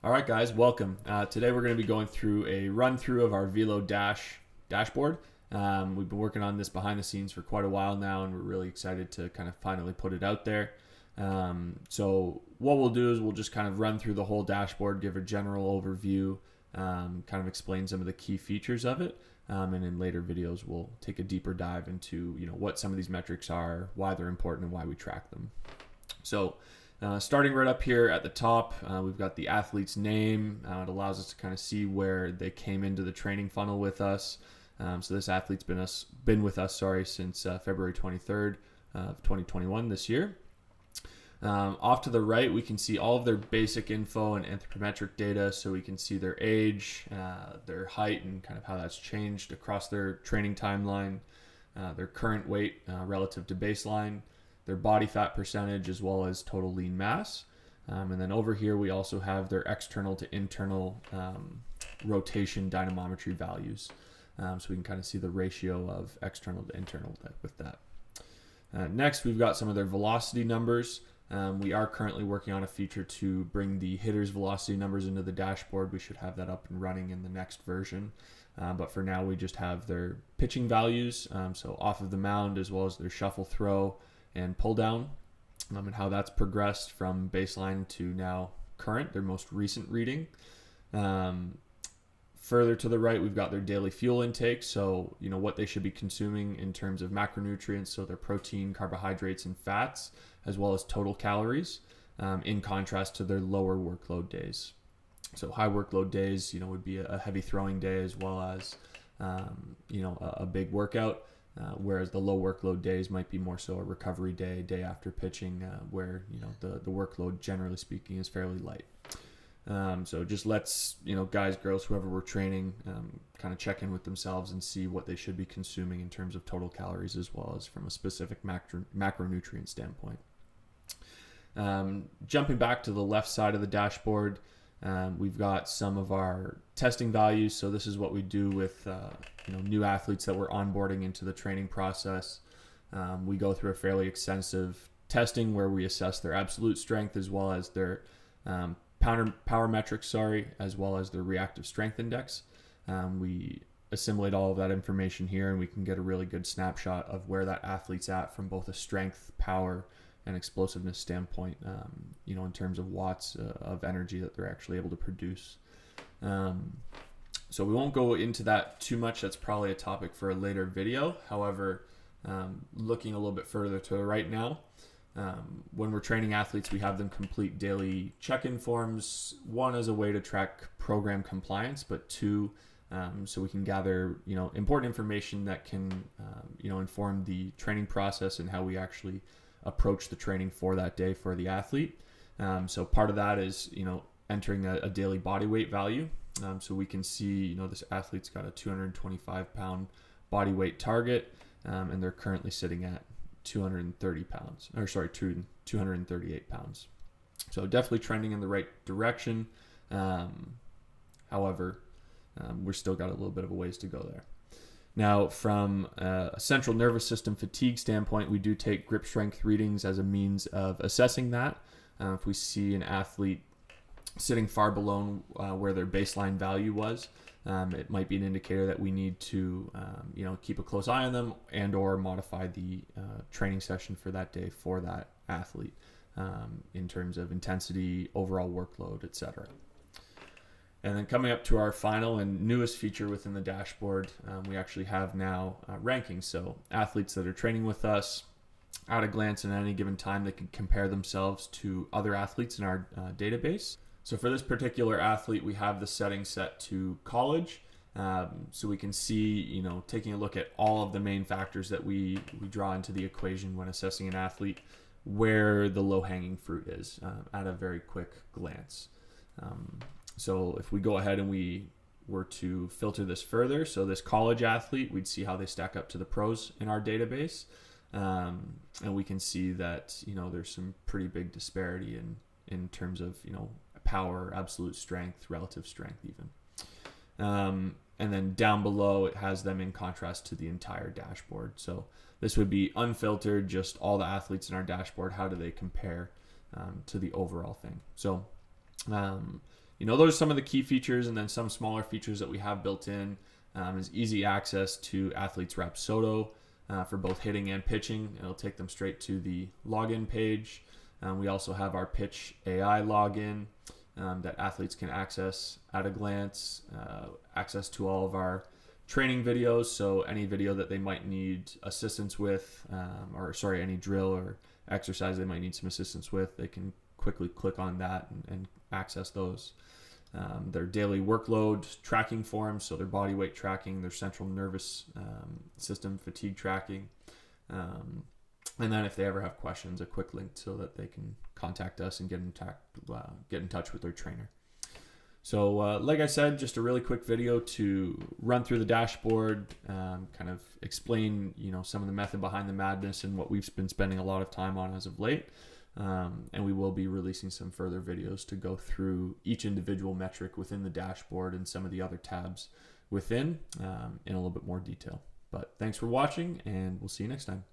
All right, guys, welcome. Today we're going to be going through a run through of our Velo dashboard. We've been working on this behind the scenes for quite a while now, and we're really excited to kind of finally put it out there. So what we'll do is we'll just kind of run through the whole dashboard, give a general overview, kind of explain some of the key features of it, and in later videos we'll take a deeper dive into what some of these metrics are, why they're important, and why we track them. So starting right up here at the top, we've got the athlete's name. It allows us to kind of see where they came into the training funnel with us. So this athlete's been with us since February 23rd of 2021 this year. Off to the right, we can see all of their basic info and anthropometric data. So we can see their age, their height, and kind of how that's changed across their training timeline, their current weight relative to baseline, their body fat percentage, as well as total lean mass. And then over here, we also have their external to internal rotation dynamometry values. So we can kind of see the ratio of external to internal with that. Next, we've got some of their velocity numbers. We are currently working on a feature to bring the hitters' velocity numbers into the dashboard. We should have that up and running in the next version. But for now, we just have their pitching values, so off of the mound, as well as their shuffle throw and pull down, and how that's progressed from baseline to now current, their most recent reading. Further to the right, we've got their daily fuel intake, so what they should be consuming in terms of macronutrients, so their protein, carbohydrates, and fats, as well as total calories, in contrast to their lower workload days. So high workload days, would be a heavy throwing day, as well as a big workout. Whereas the low workload days might be more so a recovery day after pitching, where the workload, generally speaking, is fairly light. So just lets guys, girls, whoever we're training, kind of check in with themselves and see what they should be consuming in terms of total calories, as well as from a specific macronutrient standpoint. Jumping back to the left side of the dashboard, we've got some of our testing values. So this is what we do with new athletes that we're onboarding into the training process. We go through a fairly extensive testing where we assess their absolute strength, as well as their power metrics, as well as their reactive strength index. We assimilate all of that information here, and we can get a really good snapshot of where that athlete's at from both a strength, power, and explosiveness standpoint, in terms of watts of energy that they're actually able to produce. So we won't go into that too much. That's probably a topic for a later video. However, looking a little bit further to the right now, when we're training athletes, we have them complete daily check-in forms. One, as a way to track program compliance, but two, so we can gather important information that can inform the training process and how we actually approach the training for that day for the athlete. So part of that is entering a daily body weight value. So we can see this athlete's got a 225 pound body weight target, and they're currently sitting at 238 pounds. So definitely trending in the right direction. However, we're still got a little bit of a ways to go there. Now, from a central nervous system fatigue standpoint, we do take grip strength readings as a means of assessing that. If we see an athlete sitting far below where their baseline value was, it might be an indicator that we need to keep a close eye on them and or modify the training session for that day for that athlete, in terms of intensity, overall workload, etc. And then coming up to our final and newest feature within the dashboard, we actually have now rankings. So athletes that are training with us, at a glance and at any given time, they can compare themselves to other athletes in our database. So for this particular athlete, we have the setting set to college. So we can see, taking a look at all of the main factors that we draw into the equation when assessing an athlete, where the low-hanging fruit is at a very quick glance. So if we go ahead and we were to filter this further, so this college athlete, we'd see how they stack up to the pros in our database. And we can see that, there's some pretty big disparity in terms of, power, absolute strength, relative strength even. And then down below, it has them in contrast to the entire dashboard. So this would be unfiltered, just all the athletes in our dashboard. How do they compare to the overall thing? So those are some of the key features, and then some smaller features that we have built in is easy access to Athletes Rapsodo for both hitting and pitching. It'll take them straight to the login page. We also have our Pitch AI login that athletes can access at a glance, access to all of our training videos. So any video that they might need assistance with, any drill or exercise they might need some assistance with, they can quickly click on that and access those. Their daily workload tracking forms, so their body weight tracking, their central nervous system fatigue tracking. And then if they ever have questions, a quick link so that they can contact us and get in touch with their trainer. So like I said, just a really quick video to run through the dashboard, kind of explain, some of the method behind the madness and what we've been spending a lot of time on as of late. And we will be releasing some further videos to go through each individual metric within the dashboard and some of the other tabs within in a little bit more detail. But thanks for watching, and we'll see you next time.